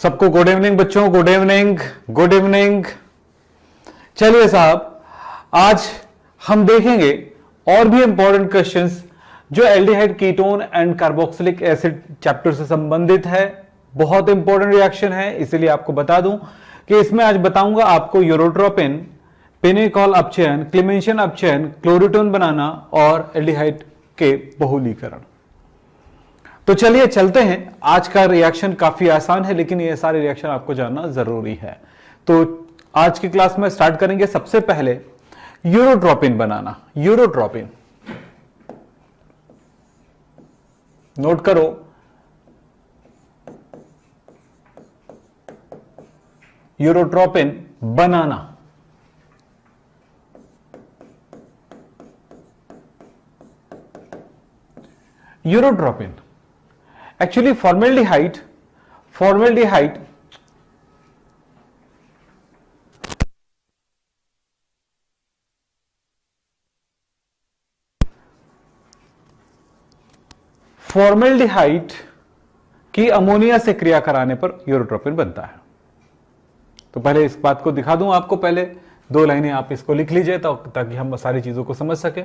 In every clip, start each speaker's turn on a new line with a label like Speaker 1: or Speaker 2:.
Speaker 1: सबको good evening बच्चों, good evening, good evening. चलिए साहब, आज हम देखेंगे और भी इंपॉर्टेंट क्वेश्चंस जो aldehyde, ketone and carboxylic acid chapter से संबंधित है। बहुत इंपॉर्टेंट रिएक्शन है, इसीलिए आपको बता दूं कि इसमें आज बताऊंगा आपको यूरोट्रोपिन, पिनेकॉल अपचयन, क्लेमेंशियन अपचयन, क्लोरोटोन बनाना और एल्डिहाइड के बहुलीकरण। तो चलिए चलते हैं। आज का रिएक्शन काफी आसान है, लेकिन ये सारे रिएक्शन आपको जानना जरूरी है। तो आज की क्लास में स्टार्ट करेंगे सबसे पहले यूरोट्रोपिन बनाना। यूरोट्रोपिन नोट करो, यूरोट्रोपिन बनाना। यूरोट्रोपिन एक्चुअली फॉर्मेल्डिहाइड की अमोनिया से क्रिया कराने पर यूरोट्रोपिन बनता है। तो पहले इस बात को दिखा दूं आपको, पहले दो लाइनें आप इसको लिख लीजिए ताकि हम सारी चीजों को समझ सके।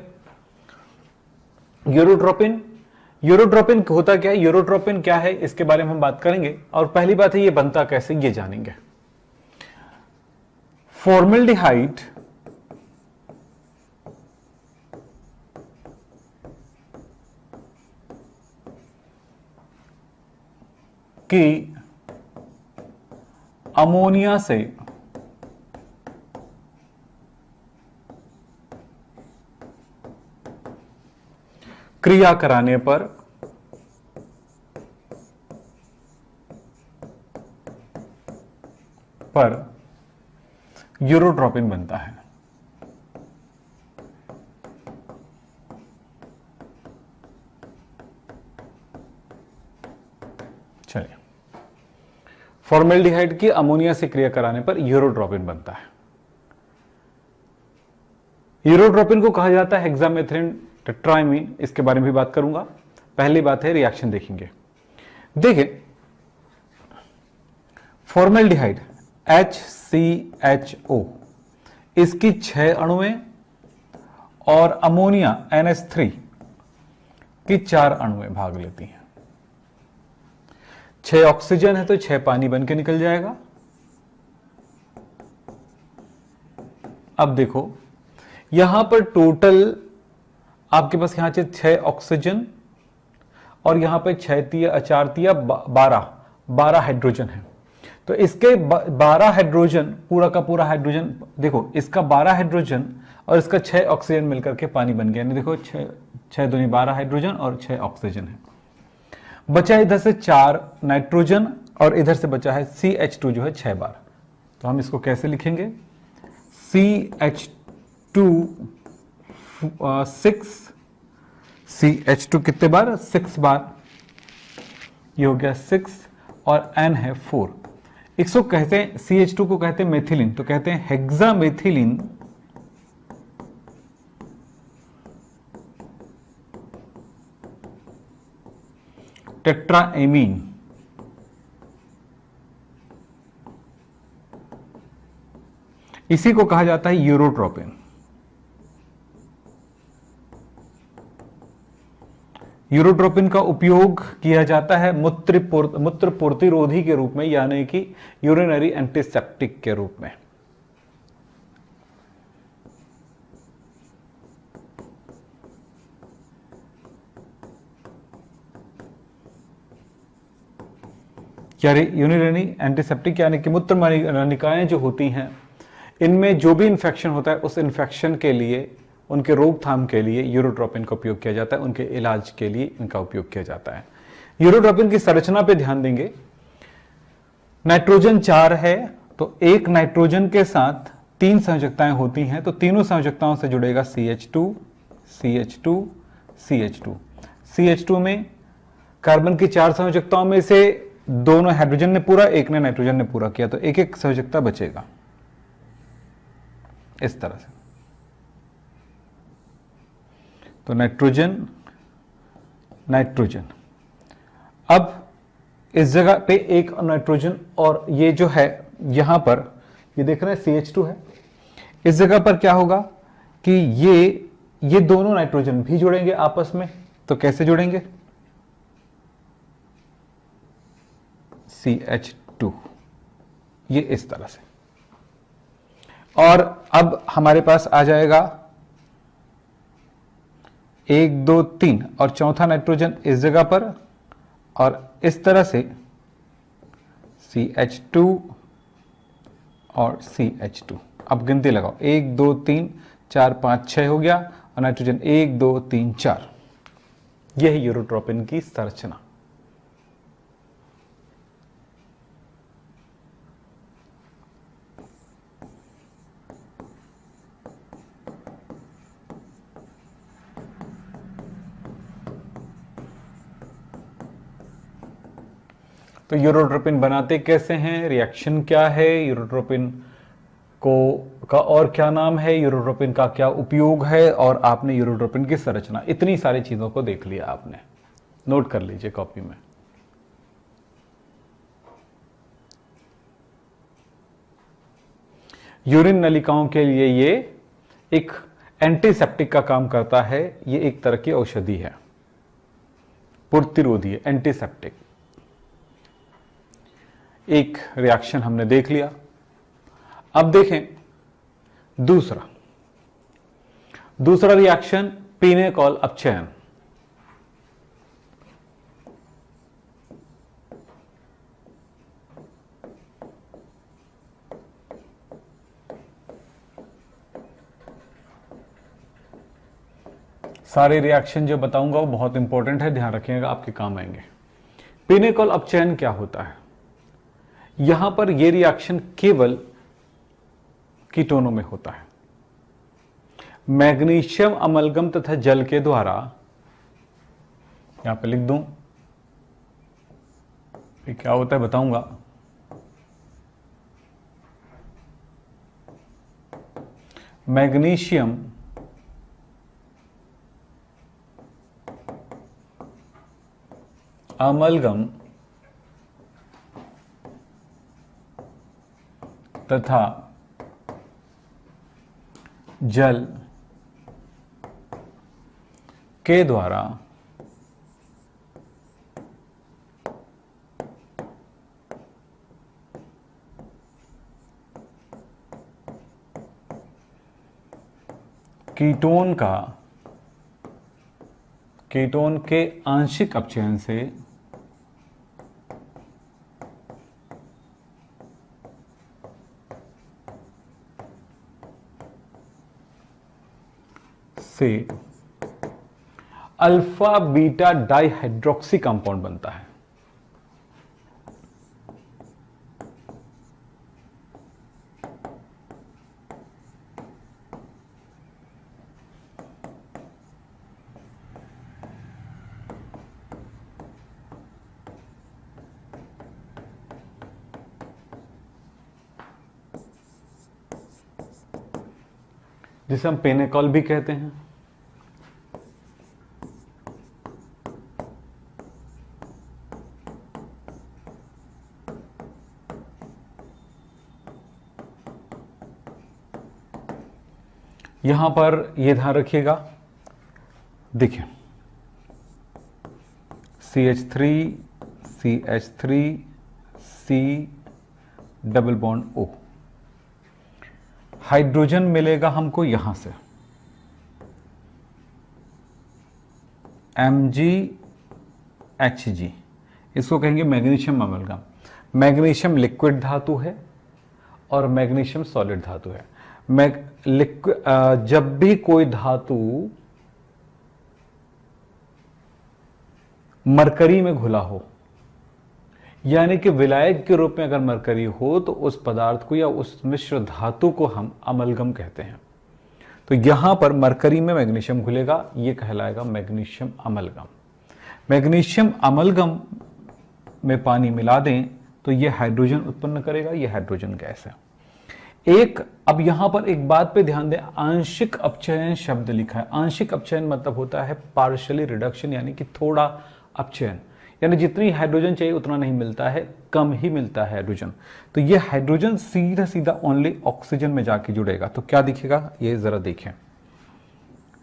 Speaker 1: यूरोट्रोपिन होता क्या है, यूरोट्रोपिन क्या है, इसके बारे में हम बात करेंगे। और पहली बात है ये बनता कैसे, ये जानेंगे। फॉर्मेल्डिहाइड की अमोनिया से क्रिया कराने पर यूरोट्रोपिन बनता है। चलिए, फॉर्मेल्डिहाइड की अमोनिया से क्रिया कराने पर यूरोट्रोपिन बनता है। यूरोट्रोपिन को कहा जाता है हेक्सामेथिलीन टेट्राइमीन, इसके बारे में भी बात करूंगा। पहली बात है रिएक्शन देखेंगे। देखिए, फॉर्मेल्डिहाइड HCHO, इसकी 6 अणुएं और अमोनिया NH3 की 4 अणुएं भाग लेती हैं। 6 ऑक्सीजन है तो 6 पानी बन के निकल जाएगा। अब देखो, यहां पर टोटल आपके पास यहां से 6 ऑक्सीजन और यहां पे 6 तिया 4 तिया 12 हाइड्रोजन है। तो इसके 12 हाइड्रोजन, पूरा का पूरा हाइड्रोजन, देखो इसका 12 हाइड्रोजन और इसका 6 ऑक्सीजन मिलकर के पानी बन गया। देखो 6 दूनी 12 हाइड्रोजन और 6 ऑक्सीजन है। बचा इधर से 4 नाइट्रोजन और इधर से बचा है CH2 जो है 6 बार। तो हम इसको कैसे लिखेंगे, CH2 6, CH2 कितने बार, 6 बार, ये हो गया 6 और N है 4। इसको कहते हैं, CH2 को कहते हैं मेथिलीन, तो कहते हैं हेक्सामेथिलीन टेट्राएमीन। इसी को कहा जाता है यूरोट्रोपिन। यूरोट्रोपिन का उपयोग किया जाता है मूत्र प्रतिरोधी के रूप में, यानी कि यूरिनरी एंटीसेप्टिक के रूप में। यूरिनरी एंटीसेप्टिक यानी कि मूत्र नलिकाएं जो होती हैं, इनमें जो भी इंफेक्शन होता है उस इंफेक्शन के लिए, उनके रोकथाम के लिए यूरोट्रोपिन का उपयोग किया जाता है। उनके इलाज के लिए इनका उपयोग किया जाता है। यूरोट्रोपिन की संरचना पे ध्यान देंगे। नाइट्रोजन 4 है, तो एक नाइट्रोजन के साथ 3 संयोजकताएं होती हैं, तो तीनों संयोजकताओं से जुड़ेगा CH2, CH2, CH2। CH2 में कार्बन की 4 संयोजकताओं में से दोनों हाइड्रोजन ने पूरा, एक ने नाइट्रोजन ने पूरा किया, तो एक एक संयोजकता बचेगा इस तरह से। तो नाइट्रोजन नाइट्रोजन। अब इस जगह पे एक नाइट्रोजन और ये जो है यहां पर ये देख रहे हैं CH2 है, इस जगह पर क्या होगा कि ये दोनों नाइट्रोजन भी जुड़ेंगे आपस में। तो कैसे जुड़ेंगे? CH2, ये इस तरह से। और अब हमारे पास आ जाएगा 1 2 3 और चौथा नाइट्रोजन इस जगह पर और इस तरह से CH2 और CH2। अब गिनती लगाओ, 1 2 3 4 5 6 हो गया और नाइट्रोजन 1 2 3 4। यह है यूरोट्रोपिन की संरचना। तो यूरोट्रोपिन बनाते कैसे हैं, रिएक्शन क्या है, यूरोट्रोपिन का और क्या नाम है, यूरोट्रोपिन का क्या उपयोग है, और आपने यूरोट्रोपिन की संरचना, इतनी सारी चीजों को देख लिया आपने। नोट कर लीजिए कॉपी में। यूरिन नलिकाओं के लिए ये एक एंटीसेप्टिक का काम करता है। ये एक तरह की औषधि है, प्रतिरोधी है, एंटीसेप्टिक। एक रिएक्शन हमने देख लिया। अब देखें दूसरा रिएक्शन, पिनेकॉल अपचयन। सारे रिएक्शन जो बताऊंगा वो बहुत इंपॉर्टेंट है, ध्यान रखिएगा, आपके काम आएंगे। पिनेकॉल अपचयन क्या होता है? यहां पर यह रिएक्शन केवल कीटोनों में होता है। मैग्नीशियम अमलगम तथा जल के द्वारा, यहां पे लिख दूं, ये क्या होता है बताऊंगा। मैग्नीशियम अमलगम तथा जल के द्वारा कीटोन के आंशिक अपचयन से अल्फा बीटा डाइहाइड्रोक्सी कंपाउंड बनता है। जिसे हम पेनेकॉल भी कहते हैं। यहां पर यह ध्यान रखिएगा, देखिए CH3 CH3 C double bond O, hydrogen मिलेगा हमको यहां से MgHg, इसको कहेंगे मैग्नीशियम अमलगम। मैग्नीशियम लिक्विड धातु है और मैग्नीशियम सॉलिड धातु है। जब भी कोई धातु मरकरी में घुला हो, यानी कि विलायक के रूप में अगर मरकरी हो, तो उस पदार्थ को या उस मिश्र धातु को हम अमलगम कहते हैं। तो यहां पर मरकरी में मैग्नीशियम घुलेगा, यह कहलाएगा मैग्नीशियम अमलगम। मैग्नीशियम अमलगम में पानी मिला दें तो यह हाइड्रोजन उत्पन्न करेगा, यह हाइड्रोजन गैस है। अब यहां पर एक बात पे ध्यान दें, आंशिक अपचयन शब्द लिखा है। आंशिक अपचयन मतलब होता है पार्शियली रिडक्शन, यानी कि थोड़ा अपचयन, यानी जितनी हाइड्रोजन चाहिए उतना नहीं मिलता है, कम ही मिलता है हाइड्रोजन। तो ये हाइड्रोजन सीधा सीधा ओनली ऑक्सीजन में जाके जुड़ेगा, तो क्या दिखेगा ये जरा देखें,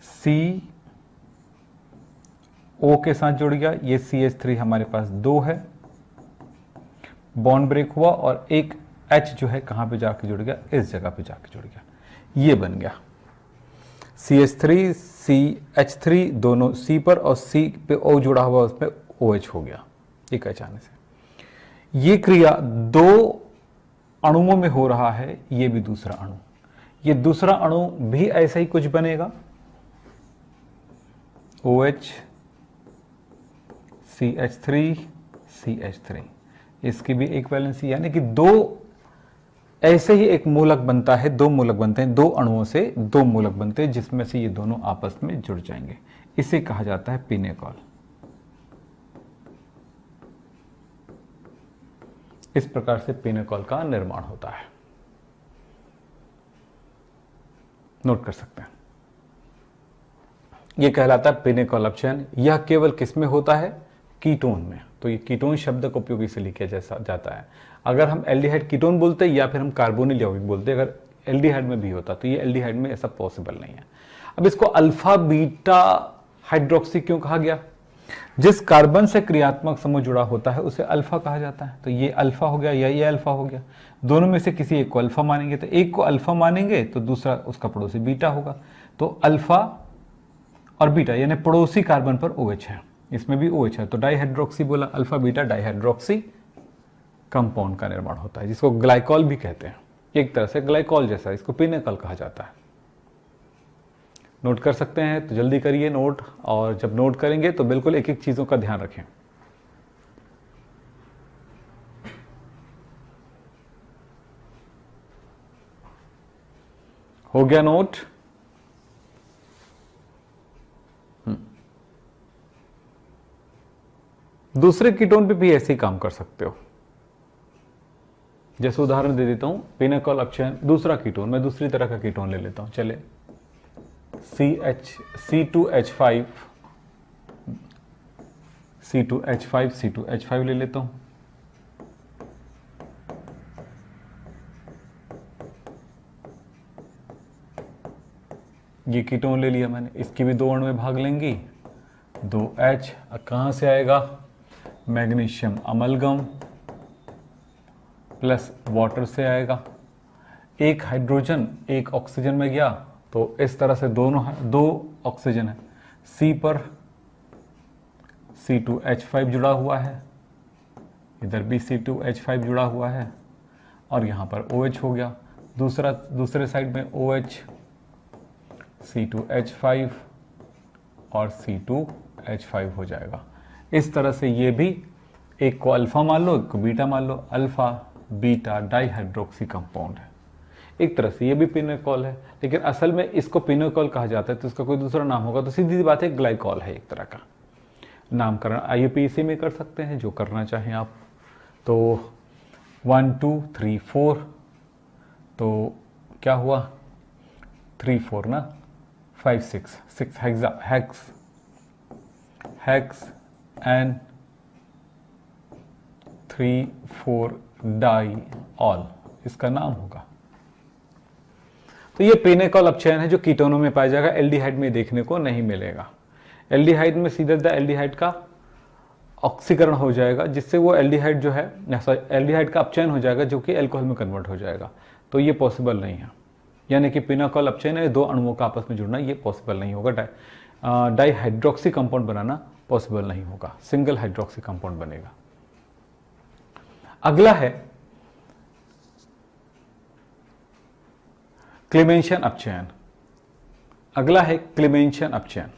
Speaker 1: सी ओ के साथ जुड़ गया, ये CH3 हमारे पास 2 है, बॉन्ड ब्रेक हुआ और एक H जो है कहां पे जाके जुड़ गया, इस जगह पे जाके जुड़ गया, ये बन गया CH3 CH3 दोनों C पर और C पे O जुड़ा हुआ, उसमें OH हो गया एक H आने से। ये क्रिया 2 अणुओं में हो रहा है, ये भी दूसरा अणु, ये दूसरा अणु भी ऐसा ही कुछ बनेगा, OH CH3 CH3, इसकी भी एक वैलेंसी, यानी कि 2 ऐसे ही एक मूलक बनता है, 2 मूलक बनते हैं, 2 अणुओं से 2 मूलक बनते हैं, जिसमें से ये दोनों आपस में जुड़ जाएंगे, इसे कहा जाता है पिनेकॉल। इस प्रकार से पिनेकॉल का निर्माण होता है, नोट कर सकते हैं। यह कहलाता है पिनेकॉल अपचयन। यह केवल किस में होता है, कीटोन में। तो ये कीटोन शब्द का उपयोग इसलिए किया जाता है। अगर हम एल्डिहाइड कीटोन बोलते हैं या फिर हम कार्बोनिल यौगिक बोलते हैं, अगर एल्डिहाइड में भी होता तो ये एल्डिहाइड में ऐसा पॉसिबल नहीं है। अब इसको अल्फा बीटा हाइड्रोक्सी क्यों कहा गया, जिस कार्बन से क्रियात्मक समूह जुड़ा होता है उसे अल्फा कहा जाता है। तो ये अल्फा हो गया या ये अल्फा हो गया, दोनों में से किसी एक को अल्फा मानेंगे, तो एक को अल्फा मानेंगे तो दूसरा उसका पड़ोसी बीटा होगा। तो अल्फा और बीटा यानी पड़ोसी कार्बन पर OH है, इसमें भी OH है, तो डाइहाइड्रोक्सी बोला, अल्फा बीटा डाइहाइड्रोक्सी कंपाउंड का निर्माण होता है, जिसको ग्लाइकॉल भी कहते हैं। एक तरह से ग्लाइकॉल जैसा, इसको पिनेकॉल कहा जाता है। नोट कर सकते हैं तो जल्दी करिए नोट, और जब नोट करेंगे तो बिल्कुल एक एक चीजों का ध्यान रखें। हो गया नोट? दूसरे कीटोन पे भी ऐसे ही काम कर सकते हो। जैसे उदाहरण दे देता हूं, पिनेकॉल अपचयन, दूसरा कीटोन, मैं दूसरी तरह का कीटोन ले लेता हूं। चले C2H5 C2H5 ले लेता हूं। ये कीटोन ले लिया मैंने, इसकी भी 2 अणु में भाग लेंगी, 2H कहां से आएगा, मैग्नीशियम अमलगम प्लस वाटर से आएगा, एक हाइड्रोजन एक ऑक्सीजन में गया, तो इस तरह से दोनों 2 ऑक्सीजन है, C पर C2H5 जुड़ा हुआ है, इधर भी C2H5 जुड़ा हुआ है, और यहां पर OH हो गया, दूसरे साइड में OH C2H5 और C2H5 हो जाएगा। इस तरह से ये भी, एक को अल्फा मान लो एक को बीटा मान लो, अल्फा बीटा डाइहाइड्रोक्सी कंपाउंड है। एक तरह से ये भी पिनेकॉल है, लेकिन असल में इसको पिनेकॉल कहा जाता है, तो इसका कोई दूसरा नाम होगा, तो सीधी सी बात है ग्लाइकॉल है एक तरह का नामकरण। IUPAC में कर सकते हैं जो करना चाहें आप। तो 1 2 3 4, तो क्या हुआ 3 4 ना, 5 6 हेक्स एंड 3 4 डाई ऑल इसका नाम होगा। तो ये पिनेकॉल अपचयन है जो कीटोनों में पाया जाएगा, एल्डिहाइड में देखने को नहीं मिलेगा। एल्डिहाइड में सीधा एल्डिहाइड का ऑक्सीकरण हो जाएगा, जिससे वो एल्डिहाइड जो है, एल्डिहाइड का अपचयन हो जाएगा जो कि अल्कोहल में कन्वर्ट हो जाएगा। तो ये पॉसिबल नहीं है, यानी कि पिनेकॉल अपचयन है 2 अणुओं का आपस में जुड़ना, ये पॉसिबल नहीं होगा। डाइहाइड्रोक्सी कंपाउंड बनाना पॉसिबल नहीं होगा, सिंगल हाइड्रोक्सी कंपाउंड बनेगा। अगला है क्लेमेंशियन अपचयन। अगला है क्लेमेंशियन अपचयन।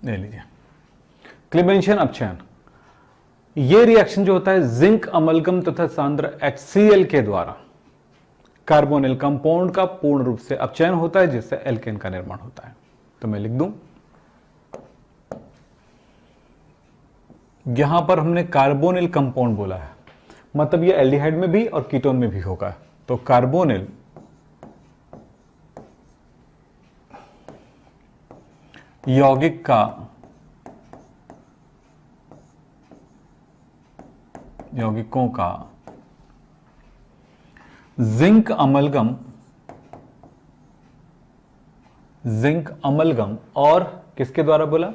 Speaker 1: ले लीजिए क्लेमेंशियन अपचयन। ये रिएक्शन जो होता है जिंक अमलगम तथा सांद्र HCl के द्वारा, कार्बोनिल कंपाउंड का पूर्ण रूप से अपचयन होता है, जिससे एल्केन का निर्माण होता है। तो मैं लिख दूं, यहां पर हमने कार्बोनिल कंपाउंड बोला है, मतलब ये एल्डिहाइड में भी और कीटोन में भी होगा। तो कार्बोनिल यौगिक का यौगिकों का जिंक अमलगम और किसके द्वारा बोला,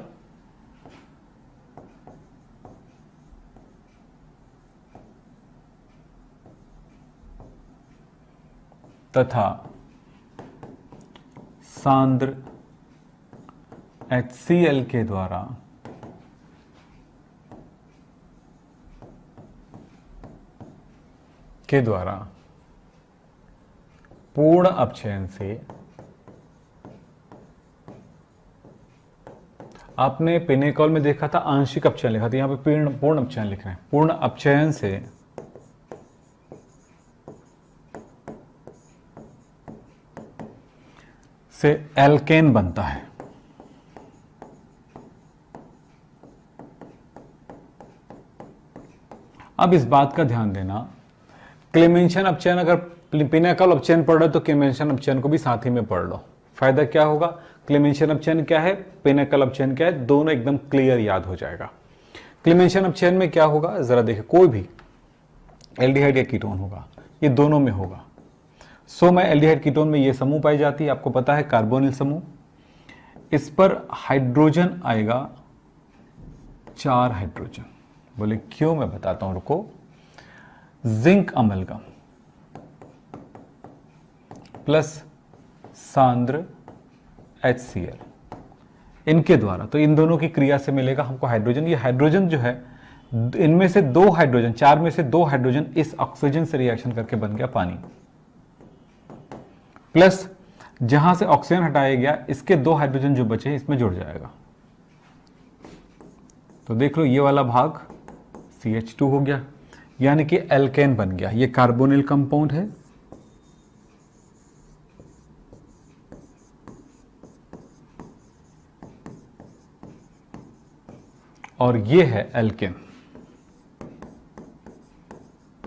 Speaker 1: तथा सांद्र HCl के द्वारा पूर्ण अपचयन से, आपने पिनेकॉल में देखा था आंशिक अपचयन लिखा था, यहां पे पूर्ण अपचयन लिख रहे हैं। पूर्ण अपचयन से एल्केन बनता है। अब इस बात का ध्यान देना, क्लेमेंशन अपचयन, अगर पिनेकॉल अपचयन पढ़ रहे हो तो क्लेमेंशन अपचयन को भी साथ ही में पढ़ लो। फायदा क्या होगा, क्लेमेंशन अपचयन क्या है, पिनेकॉल अपचयन क्या है, दोनों एकदम क्लियर याद हो जाएगा। क्लेमेंशन अपचयन में क्या होगा, जरा देखिए, कोई भी एल्डिहाइड या कीटोन होगा, ये दोनों में होगा। में एल्डिहाइड कीटोन में ये समूह पाई जाती है, आपको पता है कार्बोनिल समूह। इस पर हाइड्रोजन आएगा 4 हाइड्रोजन। बोले क्यों, मैं बताता हूं, रुको। जिंक अमलगम प्लस सांद्र HCl, इनके द्वारा, तो इन दोनों की क्रिया से मिलेगा हमको हाइड्रोजन। ये हाइड्रोजन जो है, इनमें से 2 हाइड्रोजन, 4 में से 2 हाइड्रोजन इस ऑक्सीजन से रिएक्शन करके बन गया पानी, प्लस जहां से ऑक्सीजन हटाया गया इसके 2 हाइड्रोजन जो बचे इसमें जुड़ जाएगा। तो देख लो, ये वाला भाग CH2 हो गया, यानी कि एल्केन बन गया। ये कार्बोनिल कंपाउंड है, और ये है एल्केन।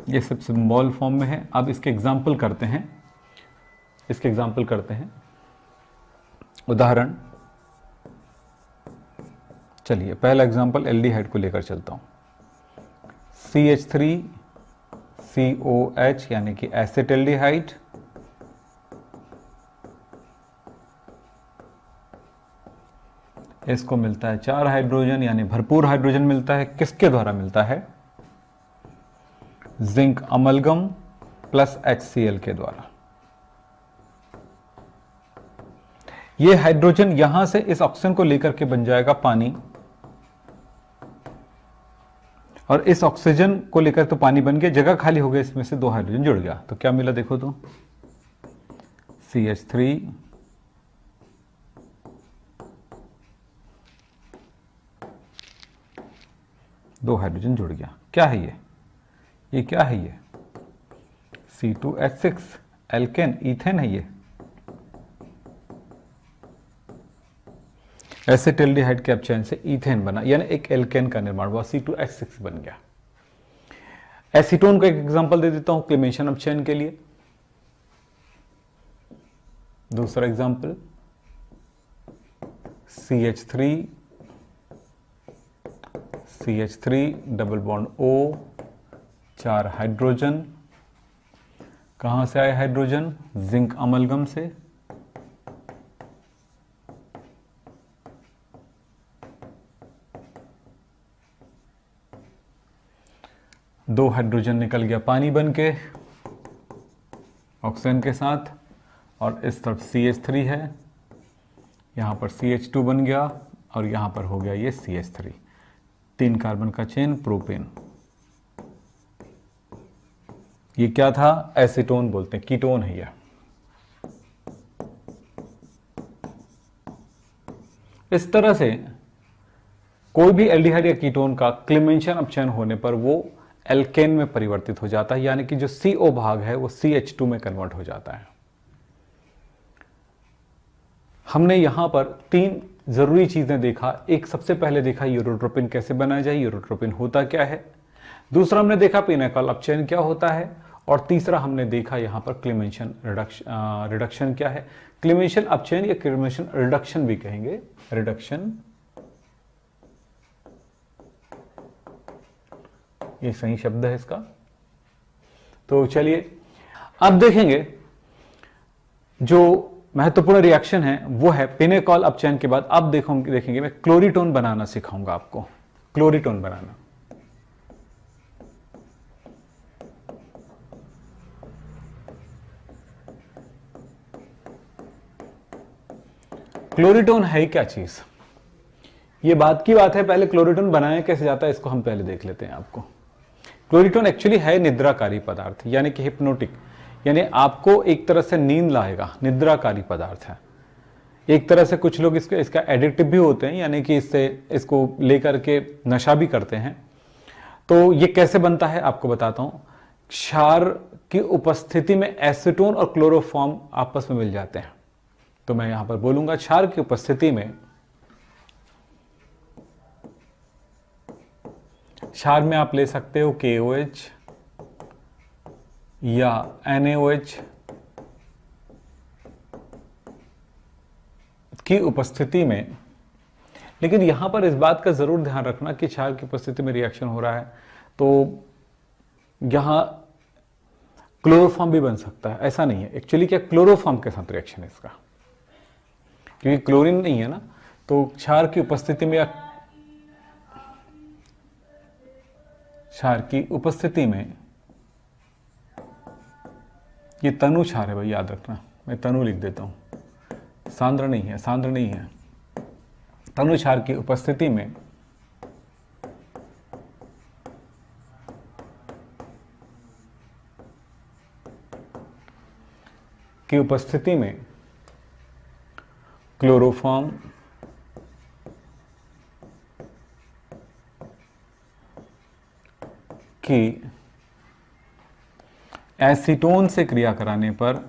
Speaker 1: ये सब सिंबल फॉर्म में है। अब इसके एग्जाम्पल करते हैं, उदाहरण। चलिए पहला एग्जाम्पल एल्डिहाइड को लेकर चलता हूं। CH3COH यानी कि एसिटाल्डिहाइड, इसको मिलता है 4 हाइड्रोजन, यानी भरपूर हाइड्रोजन मिलता है। किसके द्वारा मिलता है, जिंक अमलगम प्लस HCl के द्वारा। ये हाइड्रोजन यहां से इस ऑक्सीजन को लेकर के बन जाएगा पानी, और इस ऑक्सीजन को लेकर तो पानी बन गया, जगह खाली हो गई, इसमें से 2 हाइड्रोजन जुड़ गया। तो क्या मिला देखो तो, CH3 2 हाइड्रोजन जुड़ गया। क्या है ये क्या है, ये C2H6 एल्केन, ईथेन है ये। एसिटाल्डिहाइड के अपचयन से ईथेन बना, यानी एक एल्केन का निर्माण हुआ, C2H6 बन गया। एसीटोन का एक एग्जांपल दे देता हूं क्लेमेंशन अपचयन के लिए। दूसरा example CH3 double bond O, 4 hydrogen. कहां से आए हाइड्रोजन, जिंक अमलगम से। दो हाइड्रोजन निकल गया पानी बन के ऑक्सीजन के साथ, और इस तरफ CH3 है, यहां पर CH2 बन गया, और यहां पर हो गया ये CH3, 3 कार्बन का चेन, प्रोपेन। ये क्या था, एसीटोन बोलते हैं, कीटोन है ये। इस तरह से कोई भी एल्डिहाइड या कीटोन का क्लेमेंशन अपचयन होने पर वो एल्केन में परिवर्तित हो जाता है, यानी कि जो CO भाग है वो CH2 में कन्वर्ट हो जाता है। हमने यहां पर 3 जरूरी चीजें देखा। एक, सबसे पहले देखा यूरोट्रोपिन कैसे बनाया जाए, यूरोट्रोपिन होता क्या है। दूसरा हमने देखा पिनेकॉल अपचयन क्या होता है। और तीसरा हमने देखा यहां पर क्लेमेंशन रिडक्शन क्या है। क्लेमेंशन अपचयन या क्लेमेंशन रिडक्शन भी कहेंगे, रिडक्शन, ये सही शब्द है इसका। तो चलिए अब देखेंगे जो महत्वपूर्ण रिएक्शन है वो है पिनेकॉल अपचयन के बाद। अब देखेंगे मैं क्लोरीटोन बनाना सिखाऊंगा आपको, क्लोरीटोन बनाना। क्लोरीटोन है क्या चीज, ये बात की बात है। पहले क्लोरीटोन बनाया कैसे जाता है इसको हम पहले देख लेते हैं आपको। क्लोरीटोन एक्चुअली है निद्राकारी पदार्थ, यानी कि हिप्नोटिक, यानी आपको एक तरह से नींद लाएगा, निद्राकारी पदार्थ है। एक तरह से कुछ लोग इसका एडिक्टिव भी होते हैं, यानी कि इसको लेकर के नशा भी करते हैं। तो ये कैसे बनता है आपको बताता हूं। क्षार की उपस्थिति में एसीटोन और क्लोरोफॉर्म आपस में मिल जाते हैं। तो मैं यहां पर बोलूंगा क्षार की उपस्थिति में, क्षार में आप ले सकते हो KOH या NaOH की उपस्थिति में। लेकिन यहां पर इस बात का जरूर ध्यान रखना कि क्षार की उपस्थिति में रिएक्शन हो रहा है तो यहां क्लोरोफॉर्म भी बन सकता है, ऐसा नहीं है। एक्चुअली क्या क्लोरोफॉर्म के साथ रिएक्शन है इसका, क्योंकि क्लोरीन नहीं है ना। तो क्षार की उपस्थिति में या क्षार की उपस्थिति में, ये तनु क्षार है भाई, याद रखना, मैं तनु लिख देता हूं, सांद्र नहीं है, सांद्र नहीं है। तनु क्षार की उपस्थिति में क्लोरोफॉर्म की एसीटोन से क्रिया कराने पर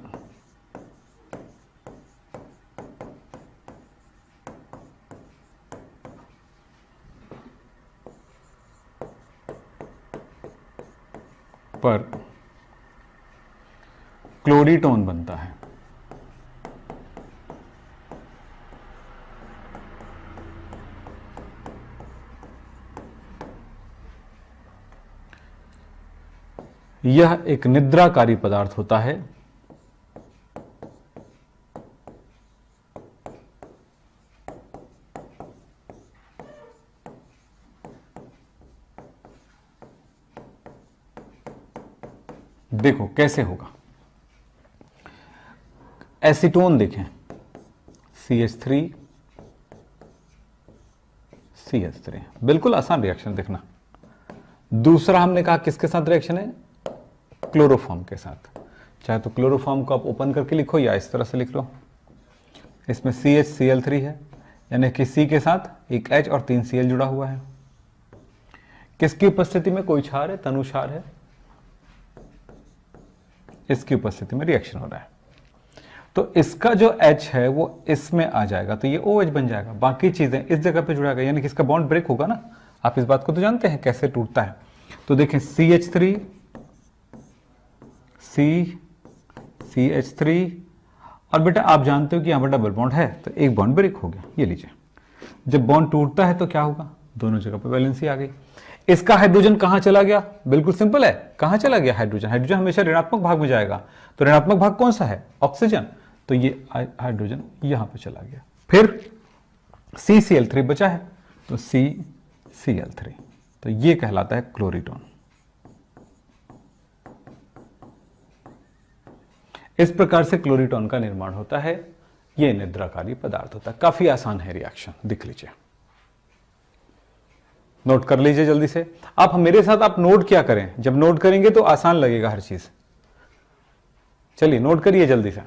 Speaker 1: क्लोरीटोन बनता है। यह एक निद्राकारी पदार्थ होता है। देखो कैसे होगा, एसीटोन देखें, CH3 CH3, बिल्कुल आसान रिएक्शन देखना। दूसरा हमने कहा किसके साथ रिएक्शन है, क्लोरोफॉर्म के साथ। चाहे तो क्लोरोफॉर्म को आप ओपन करके लिखो या इस तरह से लिख लो। इसमें CHCl3 है, यानी कि C के साथ एक H और 3 Cl जुड़ा हुआ है। किसकी उपस्थिति में, कोई क्षार है, तनु क्षार है, इसकी उपस्थिति में रिएक्शन हो रहा है। तो इसका जो H है वो इसमें आ जाएगा, तो ये OH बन जाएगा। बाकी चीजें इस जगह पे जुड़ाएगा, यानी कि इसका बॉन्ड ब्रेक होगा ना। आप इस बात को तो जानते हैं कैसे टूटता है। तो देखें CH3 CH3, और बेटा आप जानते हो कि यहां पर डबल बॉन्ड है, तो एक बॉन्ड ब्रेक हो गया। ये लीजिए, जब बॉन्ड टूटता है तो क्या होगा, दोनों जगह पर वैलेंसी आ गई। इसका हाइड्रोजन कहां चला गया, बिल्कुल सिंपल है, कहां चला गया हाइड्रोजन। हाइड्रोजन हमेशा ऋणात्मक भाग में जाएगा, तो ऋणात्मक भाग कौन सा है, ऑक्सीजन। तो ये हाइड्रोजन यहां पे चला गया। फिर CCl3 बचा है, तो CCl3, तो ये कहलाता है क्लोरीटोन। इस प्रकार से क्लोरीटोन का निर्माण होता है। यह निद्राकारी पदार्थ होता है। काफी आसान है रिएक्शन, दिख लीजिए, नोट कर लीजिए जल्दी से। आप मेरे साथ आप नोट क्या करें, जब नोट करेंगे तो आसान लगेगा हर चीज। चलिए नोट करिए जल्दी से।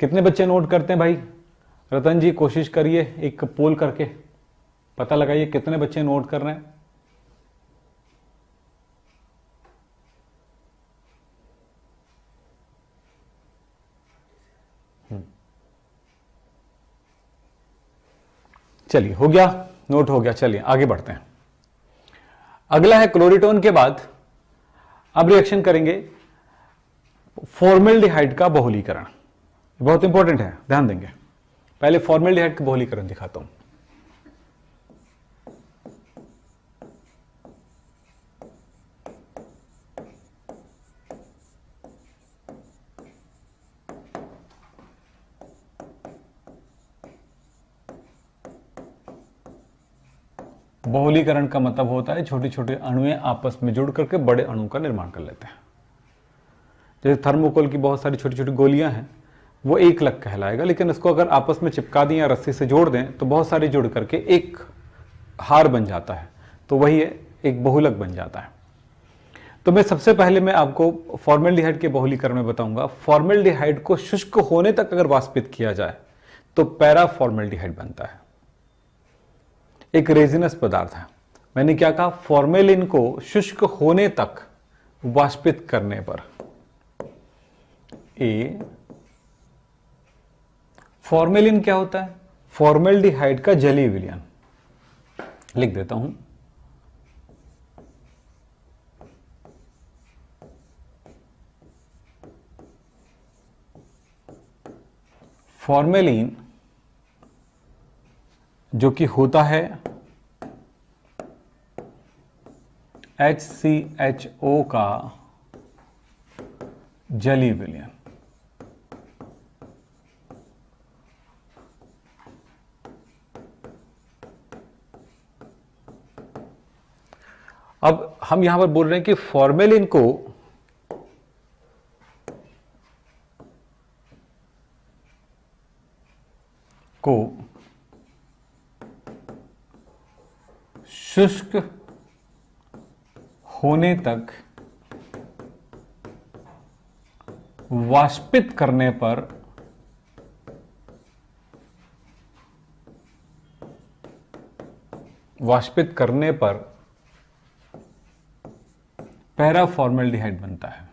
Speaker 1: कितने बच्चे नोट करते हैं भाई, रतन जी कोशिश करिए एक पोल करके। पता लगाइए कितने बच्चे नोट कर रहे हैं। चलिए, हो गया, नोट हो गया। चलिए आगे बढ़ते हैं। अगला है क्लोरीटोन के बाद अब रिएक्शन करेंगे फॉर्मेल्डिहाइड का बहुलीकरण। बहुत इंपॉर्टेंट है, ध्यान देंगे। पहले फॉर्मेल्डिहाइड का बहुलीकरण दिखाता हूं। बहुलीकरण का मतलब होता है छोटे छोटे अणुएं आपस में जुड़ करके बड़े अणु का निर्माण कर लेते हैं। जैसे थर्मोकोल की बहुत सारी छोटी छोटी गोलियां हैं, वो एक लग कहलाएगा, लेकिन इसको अगर आपस में चिपका दें या रस्सी से जोड़ दें तो बहुत सारे जुड़ करके एक हार बन जाता है, तो वही एक बहुलक बन जाता है। तो मैं सबसे पहले मैं आपको फॉर्मेल्डिहाइड के बहुलीकरण में बताऊंगा। फॉर्मेल्डिहाइड को शुष्क होने तक अगर वाष्पित किया जाए तो पैरा फॉर्मेल्डिहाइड बनता है, एक रेजिनस पदार्थ है। मैंने क्या कहा, फॉर्मेलिन को शुष्क होने तक वाष्पित करने पर फॉर्मेलिन क्या होता है, फॉर्मेल्डिहाइड का जलीय विलयन। लिख देता हूं, फॉर्मेलिन जो कि होता है HCHO का जलीय विलयन। अब हम यहां पर बोल रहे हैं कि फॉर्मेलिन को शुष्क होने तक वाष्पित करने पर पैरा फॉर्मेल्डिहाइड बनता है।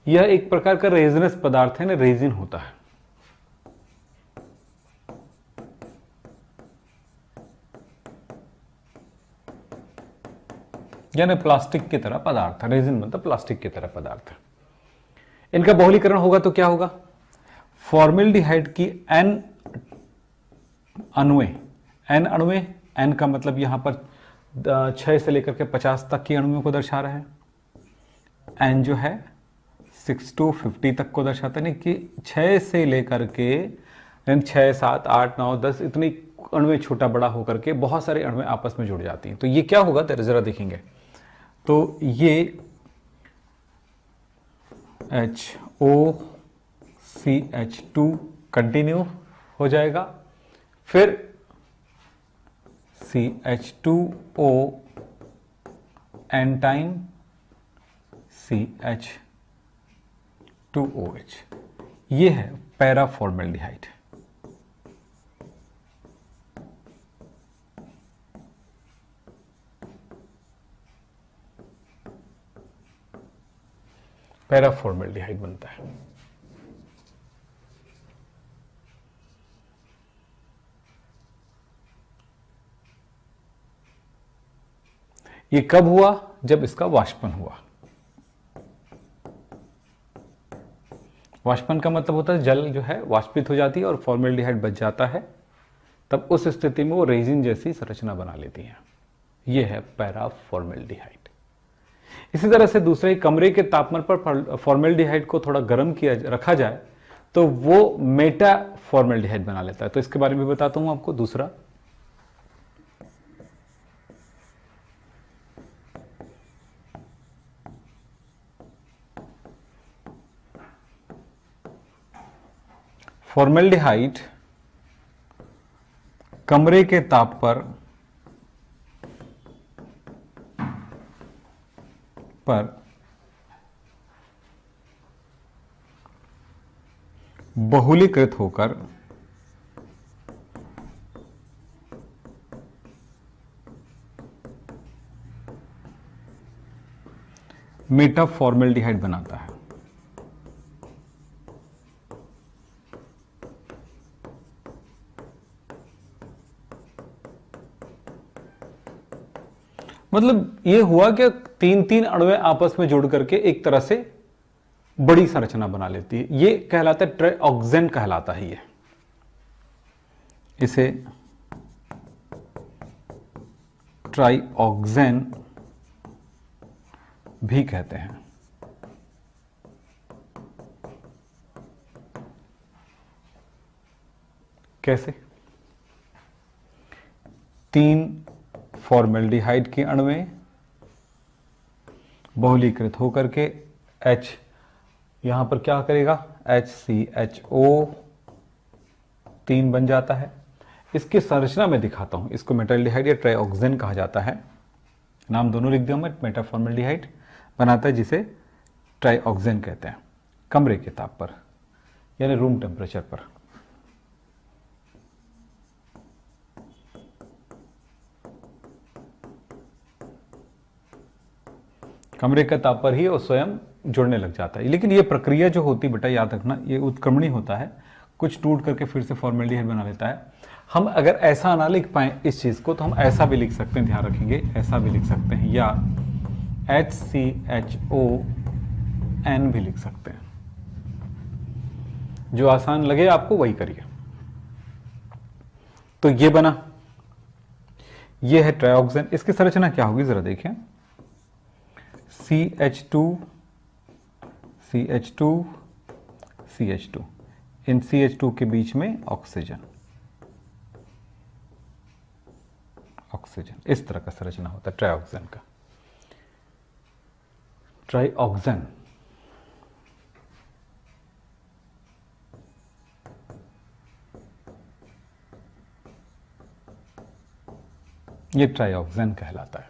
Speaker 1: यह एक प्रकार का रेजिनस पदार्थ है ना, रेजिन होता है। यानी प्लास्टिक की तरह पदार्थ है। रेजिन मतलब प्लास्टिक की तरह पदार्थ है। इनका बहुलीकरण होगा तो क्या होगा, फॉर्मेल्डिहाइड की एन अणुएं, एन का मतलब यहां पर 6 से लेकर के 50 तक की अणुओं को दर्शा रहा है। एन जो है 6 to 50 तक को दर्शाता है, कि 6 से लेकर के 6, 7, 8, 9, 10 इतनी अणुएं छोटा बड़ा होकर के बहुत सारे अणुएं आपस में जुड़ जाती हैं। तो ये क्या होगा जरा देखेंगे, तो ये HOCH2 कंटिन्यू हो जाएगा, फिर CH2O एन टाइम CH2OH। ये है पैरा फॉर्मेल्डिहाइड। पैरा फॉर्मेल्डिहाइड बनता है। ये कब हुआ, जब इसका वाष्पन हुआ। वाष्पन का मतलब होता है जल जो है वाष्पित हो जाती है और फॉर्मेल्डिहाइड बच जाता है, तब उस स्थिति में वो रेजिन जैसी संरचना बना लेती है। ये है पैरा फॉर्मेल्डिहाइड। इसी तरह से दूसरे कमरे के तापमान पर फॉर्मेल्डिहाइड को थोड़ा गर्म किया रखा जाए तो वो मेटा फॉर्मेल्डिहाइड बना लेता है। तो इसके बारे में बताता हूं आपको। दूसरा फॉर्मेल्डिहाइड कमरे के ताप पर बहुलीकृत होकर मेटाफॉर्मल्डिहाइड बनाता है। मतलब ये हुआ कि तीन तीन अणुएं आपस में जुड़ करके एक तरह से बड़ी संरचना बना लेती है। ये कहलाता है ट्राइऑक्सेन कहलाता है। ये इसे ट्राइऑक्सेन भी कहते हैं। कैसे? तीन फॉर्मेल्डिहाइड की अणुएं बहुलीकृत होकर के H यहां पर क्या करेगा, HCHO 3 बन जाता है। इसकी संरचना में दिखाता हूं। इसको मेटाल्डिहाइड या ट्राइऑक्सेन कहा जाता है। नाम दोनों लिख दिया मैं। मेटाफॉर्मल्डिहाइड बनाता है जिसे ट्राइऑक्सेन कहते हैं। कमरे के ताप पर यानी रूम टेम्परेचर पर। कमरे का ताप पर ही वो स्वयं जुड़ने लग जाता है। लेकिन ये प्रक्रिया जो होती बेटा, याद रखना, ये उत्क्रमणी होता है। कुछ टूट करके फिर से फॉर्मेल्डिहाइड बना लेता है। हम अगर ऐसा ना लिख पाए इस चीज को तो हम ऐसा भी लिख सकते हैं, ध्यान रखेंगे, ऐसा भी लिख सकते हैं या HCHON भी लिख सकते हैं। जो आसान लगे आपको वही करिए। तो ये बना, ये है ट्राइऑक्सेन। इसकी संरचना क्या होगी जरा देखें। CH2 CH2 CH2, इन CH2 के बीच में ऑक्सीजन, इस तरह का संरचना होता है ट्राइऑक्सेन का। ट्राइऑक्सेन ये ट्राइऑक्सेन कहलाता है।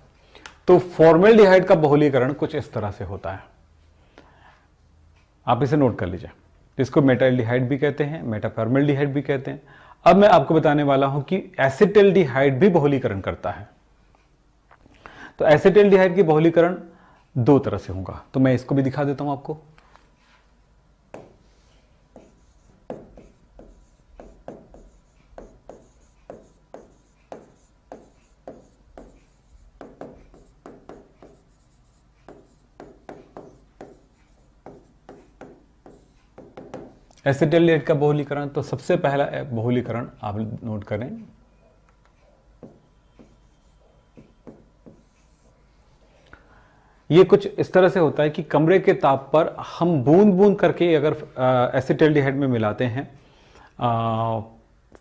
Speaker 1: तो फॉर्मेल्डिहाइड का बहुलीकरण कुछ इस तरह से होता है। आप इसे नोट कर लीजिए। इसको मेटाल्डिहाइड भी कहते हैं, मेटाफॉर्मल्डिहाइड भी कहते हैं। अब मैं आपको बताने वाला हूं कि एसिटल्डिहाइड भी बहुलीकरण करता है। तो एसिटल्डिहाइड की बहुलीकरण दो तरह से होगा। तो मैं इसको भी दिखा देता हूं आपको। एसिटल्डिहाइड का बहुलीकरण, तो सबसे पहला बहुलीकरण आप नोट करें। ये कुछ इस तरह से होता है कि कमरे के ताप पर हम बूंद बूंद करके अगर एसिटल्डिहाइड में मिलाते हैं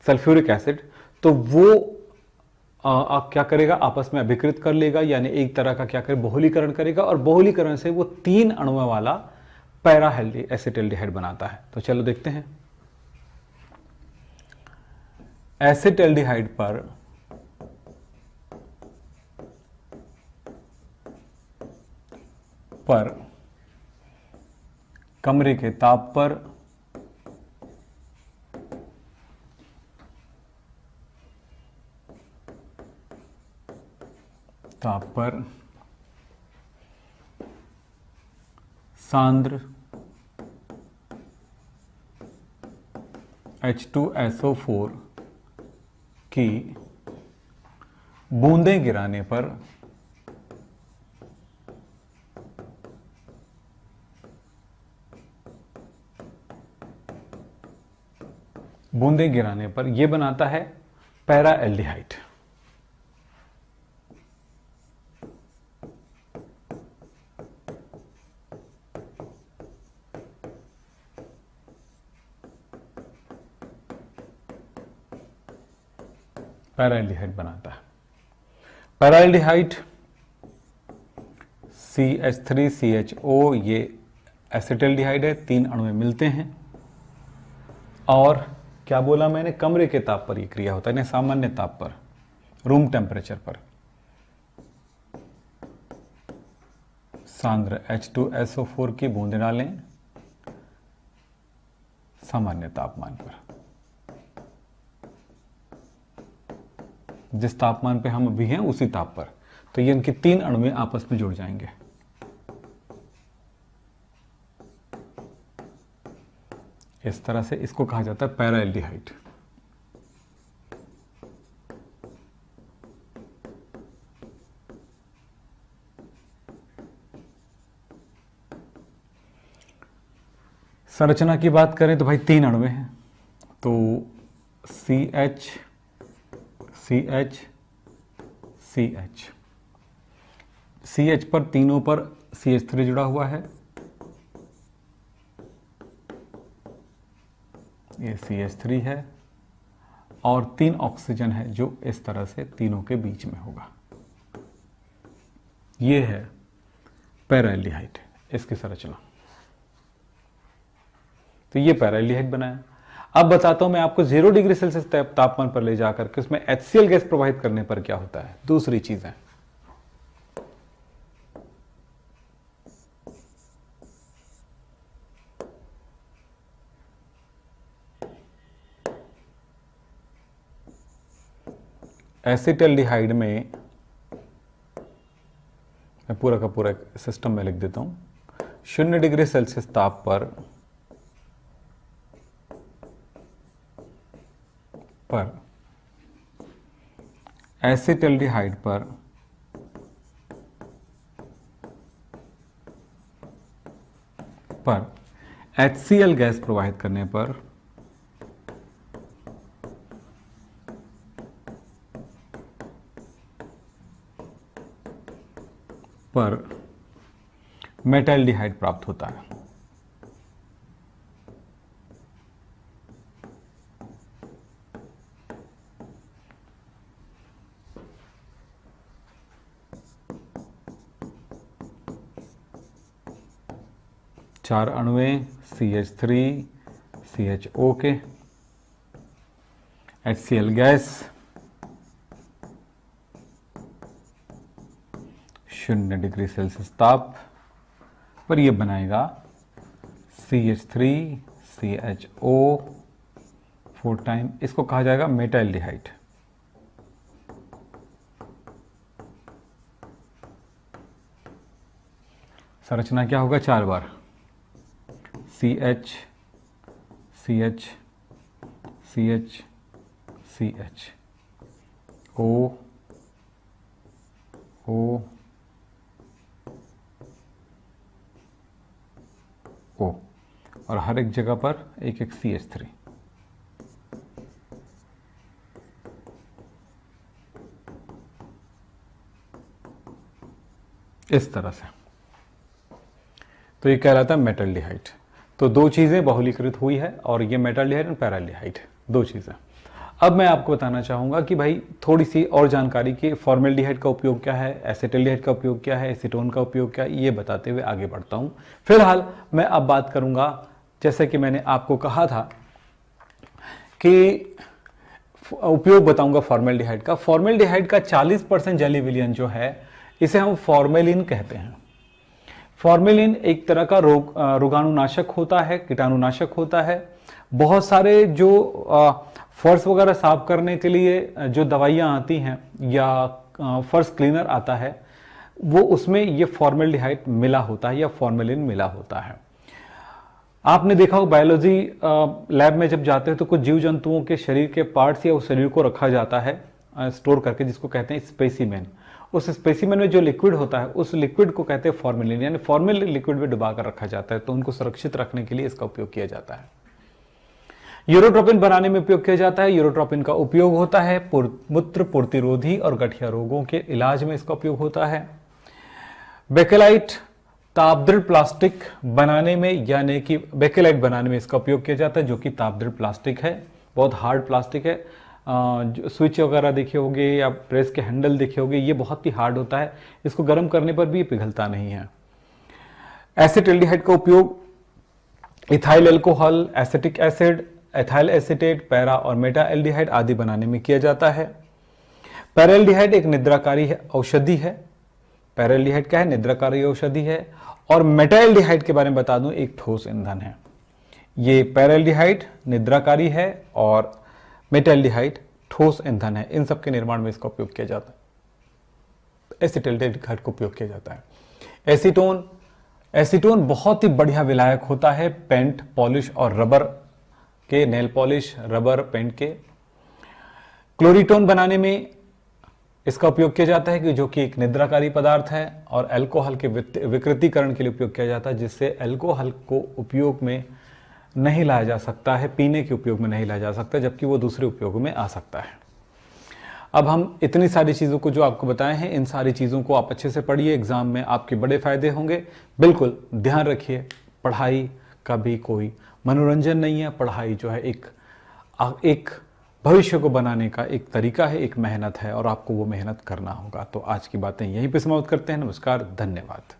Speaker 1: सल्फ्यूरिक एसिड, तो वो क्या करेगा, आपस में अभिकृत कर लेगा, यानी एक तरह का क्या करे, बहुलीकरण करेगा। और बहुलीकरण से वो 3 अणुओं वाला पैरा एसिटल्डिहाइड बनाता है। तो चलो देखते हैं। एसिटल्डिहाइड पर कमरे के ताप पर सांद्र H2SO4 की बूंदें गिराने पर यह बनाता है पैरा एल्डिहाइड। पैराएल्डिहाइड बनाता है। पैराएल्डिहाइड CH3CHO ये एसिटल्डिहाइड है, 3 अणु में मिलते हैं और क्या बोला मैंने? कमरे के ताप पर ये क्रिया होता है, सामान्य ताप पर, रूम टेम्परेचर पर। सांद्र H2SO4 की बूंदें डालें सामान्य तापमान पर। जिस तापमान पे हम अभी हैं उसी ताप पर, तो ये इनकी 3 अणुएं आपस में जुड़ जाएंगे। इस तरह से इसको कहा जाता है पैराएल्डिहाइड। संरचना की बात करें तो भाई 3 अणुएं हैं, तो CH CH CH। CH पर तीनों पर CH3 जुड़ा हुआ है, ये CH3 है, और 3 ऑक्सीजन है जो इस तरह से तीनों के बीच में होगा। ये है पैराएल्डिहाइड, इसकी संरचना। तो ये पैराएल्डिहाइड बनाया। अब बताता हूं मैं आपको 0 डिग्री सेल्सियस तापमान पर ले जाकर के उसमें HCl गैस प्रवाहित करने पर क्या होता है। दूसरी चीज है, एसिटल्डिहाइड में मैं पूरा का पूरा सिस्टम में लिख देता हूं। 0 डिग्री सेल्सियस ताप पर एसिटल्डिहाइड पर HCl गैस प्रवाहित करने पर मेटाल्डिहाइड प्राप्त होता है। चार अणुएं CH3 CHO के, HCl गैस, 0 डिग्री सेल्सियस ताप पर यह बनाएगा CH3 CHO 4 टाइम। इसको कहा जाएगा मेटाल्डिहाइड। संरचना क्या होगा? 4 बार CH CH CH CH O O O, और हर एक जगह पर एक एक CH3। इस तरह से, तो ये कहलाता है मेटाल्डिहाइड। तो 2 चीजें बहुलीकृत हुई है, और ये मेटाल्डिहाइड और पैराल्डिहाइड 2 चीजें। अब मैं आपको बताना चाहूंगा कि भाई थोड़ी सी और जानकारी की, फॉर्मेल्डिहाइड का उपयोग क्या है, एसिटल्डिहाइड का उपयोग क्या है, एसीटोन का उपयोग क्या है, ये बताते हुए आगे बढ़ता हूं। फिलहाल मैं अब बात करूंगा, जैसे कि मैंने आपको कहा था कि उपयोग बताऊंगा फॉर्मेल्डिहाइड का। फॉर्मेल्डिहाइड का 40% जलीय विलयन जो है, इसे हम फॉर्मेलिन कहते हैं। फॉर्मेलिन एक तरह का रोगाणुनाशक होता है, कीटाणुनाशक होता है। बहुत सारे जो फर्श वगैरह साफ करने के लिए जो दवाइयाँ आती हैं या फर्श क्लीनर आता है, वो उसमें ये फॉर्मेल्डिहाइड मिला होता है या फॉर्मेलिन मिला होता है। आपने देखा हो बायोलॉजी लैब में जब जाते हैं तो कुछ जीव जंतुओं के शरीर के पार्ट्स या उस शरीर को रखा जाता है स्टोर करके, जिसको कहते हैं स्पेसिमेन। उस स्पेसिमेन में जो लिक्विड होता है, उस लिक्विड को कहते हैं फॉर्मेलिन, यानी फॉर्मेलिन लिक्विड में डुबा कर रखा जाता है, तो उनको सुरक्षित रखने के लिए इसका उपयोग किया जाता है। यूरोट्रोपिन बनाने में उपयोग किया जाता है। यूरोट्रोपिन का उपयोग होता है मूत्र प्रतिरोधी और गठिया रोगों के इलाज में, इसका उपयोग होता है। बेकेलाइट तापदृढ़ प्लास्टिक बनाने में, यानी कि बेकेलाइट बनाने में इसका उपयोग किया जाता है, जो कि तापदृढ़ प्लास्टिक है, बहुत हार्ड प्लास्टिक है। जो स्विच वगैरह देखे होंगे या प्रेस के हैंडल देखे होंगे, ये बहुत ही हार्ड होता है, इसको गर्म करने पर भी पिघलता नहीं है। एसिटल्डिहाइड का उपयोग ethyl alcohol, acetic acid, ethyl acetate, para और मेटा एल्डिहाइड आदि बनाने में किया जाता है। पैराल्डिहाइड एक निद्राकारी औषधि है। पैराल्डिहाइड क्या है? निद्राकारी औषधि है। और मेटाल्डिहाइड के बारे में बता दूं, एक ठोस ईंधन है। ये पैराल्डिहाइड निद्राकारी है और मेटाल्डिहाइड ठोस ईंधन है। इन सब के निर्माण में इसका उपयोग किया जाता है। एसीटल्डिहाइड का उपयोग किया जाता है। एसीटोन बहुत ही बढ़िया विलायक होता है पेंट, पॉलिश और रबर के, नेल पॉलिश, रबर, पेंट के। क्लोरीटोन बनाने में इसका उपयोग किया जाता है कि जो कि एक निद्राकारी पदार्थ है। और अल्कोहल के विकृतीकरण के लिए उपयोग किया जाता है, जिससे अल्कोहल को उपयोग में नहीं लाया जा सकता है, पीने के उपयोग में नहीं लाया जा सकता, जबकि वो दूसरे उपयोगों में आ सकता है। अब हम इतनी सारी चीज़ों को जो आपको बताए हैं, इन सारी चीज़ों को आप अच्छे से पढ़िए, एग्जाम में आपके बड़े फायदे होंगे। बिल्कुल ध्यान रखिए, पढ़ाई का भी कोई मनोरंजन नहीं है। पढ़ाई जो है एक भविष्य को बनाने का एक तरीका है, एक मेहनत है, और आपको वो मेहनत करना होगा। तो आज की बातें यहीं पे समाप्त करते हैं। नमस्कार, धन्यवाद।